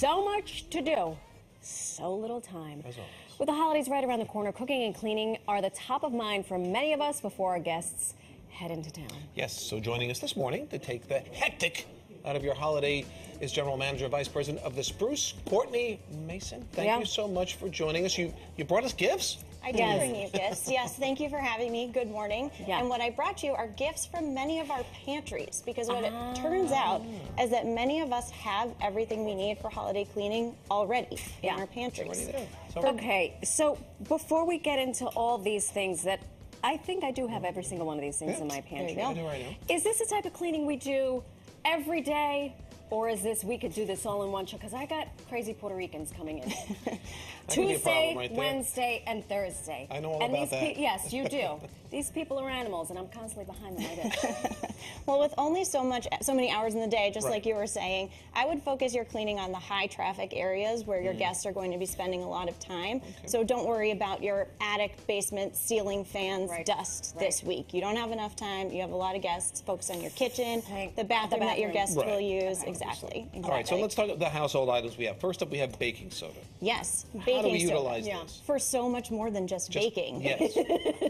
So much to do, so little time. As always. With the holidays right around the corner, cooking and cleaning are the top of mind for many of us before our guests head into town. Yes, so joining us this morning to take the hectic out of your holiday is General Manager, Vice President of the Spruce, Courtney Mason. Thank you so much for joining us. You brought us gifts? I did bring you gifts. Yes, thank you for having me. Good morning. Yeah. And what I brought you are gifts from many of our pantries, because what it turns out is that many of us have everything we need for holiday cleaning already in our pantries. Okay, so before we get into all these things that I think I do have every single one of these things in my pantry. I do right now. Is this the type of cleaning we do every day? Or is this, we could do this all in one show? Because I got crazy Puerto Ricans coming in. Tuesday, Wednesday, and Thursday. I know all about that. Yes, you do. These people are animals, and I'm constantly behind them. I do. Well, with only so many hours in the day, just like you were saying, I would focus your cleaning on the high traffic areas where your guests are going to be spending a lot of time. So don't worry about your attic, basement, ceiling fans, dust this week. You don't have enough time. You have a lot of guests. Focus on your kitchen, the bathroom that your guests will use. Exactly. All right, so let's talk about the household items we have. First up, we have baking soda. Yes, How do we utilize this? For so much more than just baking. Yes.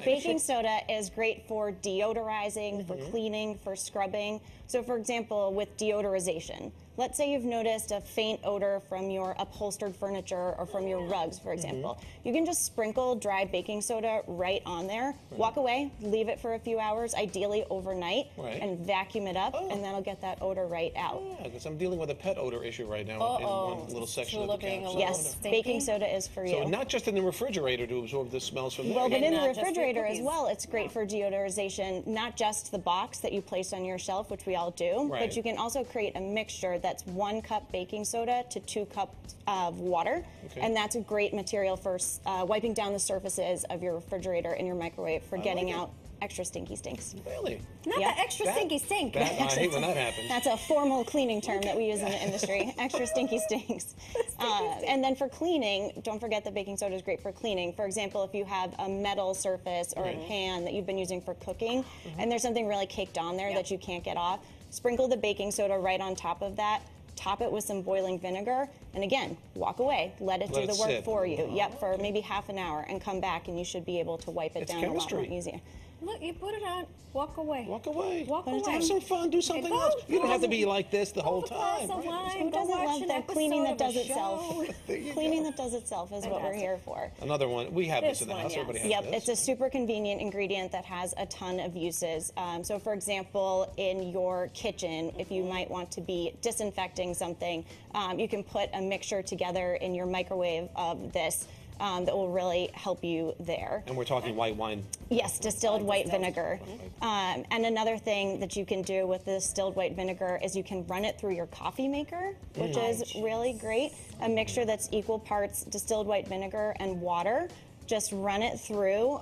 Baking soda is great for deodorizing, for cleaning, for scrubbing. So for example, with deodorization, let's say you've noticed a faint odor from your upholstered furniture or from your rugs, for example. You can just sprinkle dry baking soda right on there, walk away, leave it for a few hours, ideally overnight, and vacuum it up, and that'll get that odor right out. Yeah, because I'm dealing with a pet odor issue right now in one little section of the couch. Yes, baking soda is for you. So not just in the refrigerator to absorb the smells from there. Well, but in the refrigerator as well, it's great for deodorization, not just the box that you place on your shelf, which we all do, but you can also create a mixture that's 1 cup baking soda to 2 cups of water, and that's a great material for wiping down the surfaces of your refrigerator and your microwave for getting out extra stinky stinks. Really? Not the extra stinky stink. I hate when that happens. That's a formal cleaning term that we use in the industry. Extra stinky stinks. And then for cleaning, don't forget that baking soda is great for cleaning. For example, if you have a metal surface or a pan that you've been using for cooking, and there's something really caked on there that you can't get off, sprinkle the baking soda right on top of that. Top it with some boiling vinegar, and again, walk away. Let it do the work for you. Yep, for maybe half an hour, and come back, and you should be able to wipe it down a lot more easier. Look, you put it on, walk away. Walk away. Walk away. Have some fun, do something else. You don't have to be like this the whole time. Who doesn't love that cleaning that does itself? Cleaning that does itself is what we're here for. Another one, we have this in the house, everybody has this. It's a super convenient ingredient that has a ton of uses. So for example, in your kitchen, if you might want to be disinfecting something, you can put a mixture together in your microwave of this. That will really help you there. And we're talking white wine. Yes, distilled white vinegar. And another thing that you can do with the distilled white vinegar is you can run it through your coffee maker, which is really great. A mixture that's equal parts distilled white vinegar and water. Just run it through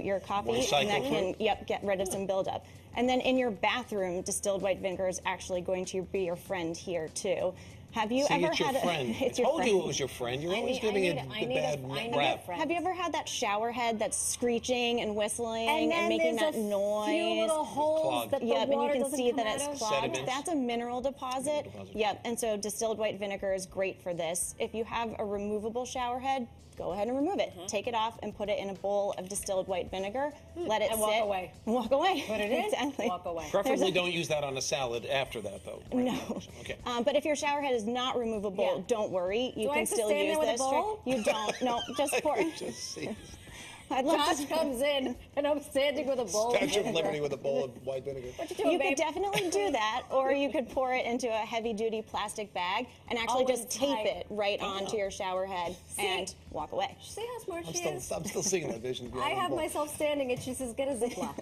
your coffee, and that can get rid of some buildup. And then in your bathroom, distilled white vinegar is actually going to be your friend here too. Have you ever had friend. I told you it was your friend. You're always giving it the bad rap. Have you ever had that shower head that's screeching and whistling and making that noise? Few little holes that the water and you can see that it's clogged. Sediments. That's a mineral deposit. Yep, and so distilled white vinegar is great for this. If you have a removable shower head, go ahead and remove it. Take it off and put it in a bowl of distilled white vinegar. Let it sit. Walk away. Walk away. Put it in. Exactly. Walk away. Preferably don't use that on a salad after that, though. No. Okay. But if your shower head is not removable, don't worry. You can still use this. You don't. No, just pour it. Josh comes in, and I'm standing with a bowl. Statue of Liberty with a bowl of white vinegar. What you doing, You could definitely do that, or you could pour it into a heavy-duty plastic bag and actually just tape it right onto your shower head and walk away. See how smart she is? I'm still seeing that vision. I have myself standing, and she says, get a Ziploc.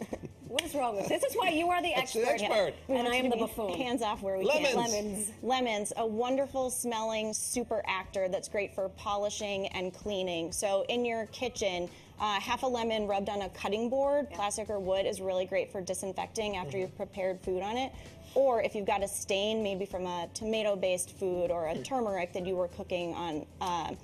What is wrong with this? This is why you are the expert. And I am the buffoon. Hands off where we can. Lemons, a wonderful smelling super actor that's great for polishing and cleaning. So in your kitchen, half a lemon rubbed on a cutting board, plastic or wood, is really great for disinfecting after you've prepared food on it. Or if you've got a stain, maybe from a tomato-based food or a turmeric that you were cooking on,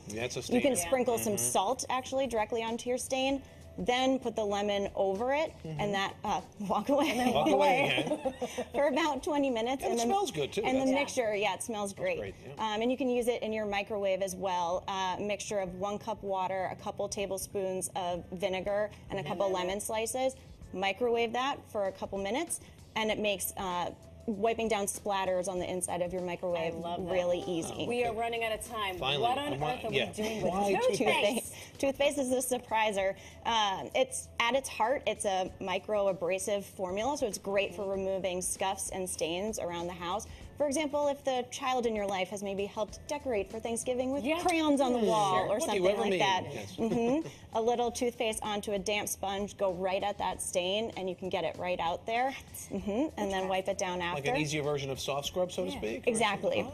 that's a stain. you can sprinkle some salt actually directly onto your stain. Then put the lemon over it, and that walk away. And then walk away again. For about 20 minutes. And it smells good too. And the mixture, it smells great. Yeah. And you can use it in your microwave as well. Mixture of 1 cup water, a couple tablespoons of vinegar, and a couple lemon slices. Microwave that for a couple minutes, and it makes wiping down splatters on the inside of your microwave really easy. We are running out of time. Finally, what on earth are we doing with toothpaste? Toothpaste is a surpriser. It's at its heart, it's a micro-abrasive formula, so it's great for removing scuffs and stains around the house. For example, if the child in your life has maybe helped decorate for Thanksgiving with crayons on the wall or something like that. Yes. A little toothpaste onto a damp sponge, go right at that stain, and you can get it right out there. And then wipe it down after. Like an easier version of soft scrub, so to speak? Exactly.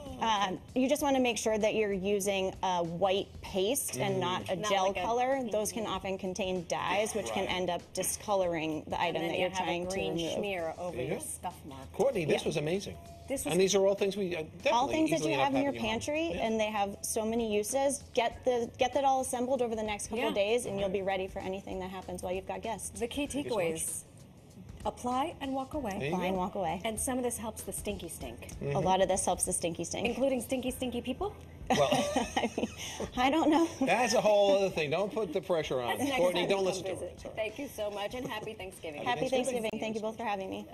You just want to make sure that you're using a white paste and not a gel color. Those can often contain dyes, which can end up discoloring the item that you're trying to remove. And then you have a green smear over your scuff mark. Courtney, this was amazing. And these are all things we definitely all things that you have in your home. pantry, and they have so many uses. Get that all assembled over the next couple of days, and you'll be ready for anything that happens while you've got guests. The key takeaways: apply and walk away. Apply and walk away. And some of this helps the stinky stink. A lot of this helps the stinky stink, including stinky people. Well, I don't know. That's a whole other thing. Don't put the pressure on. Courtney, don't listen to her. Thank you so much, and happy Thanksgiving. Happy Thanksgiving. Thank you both for having me.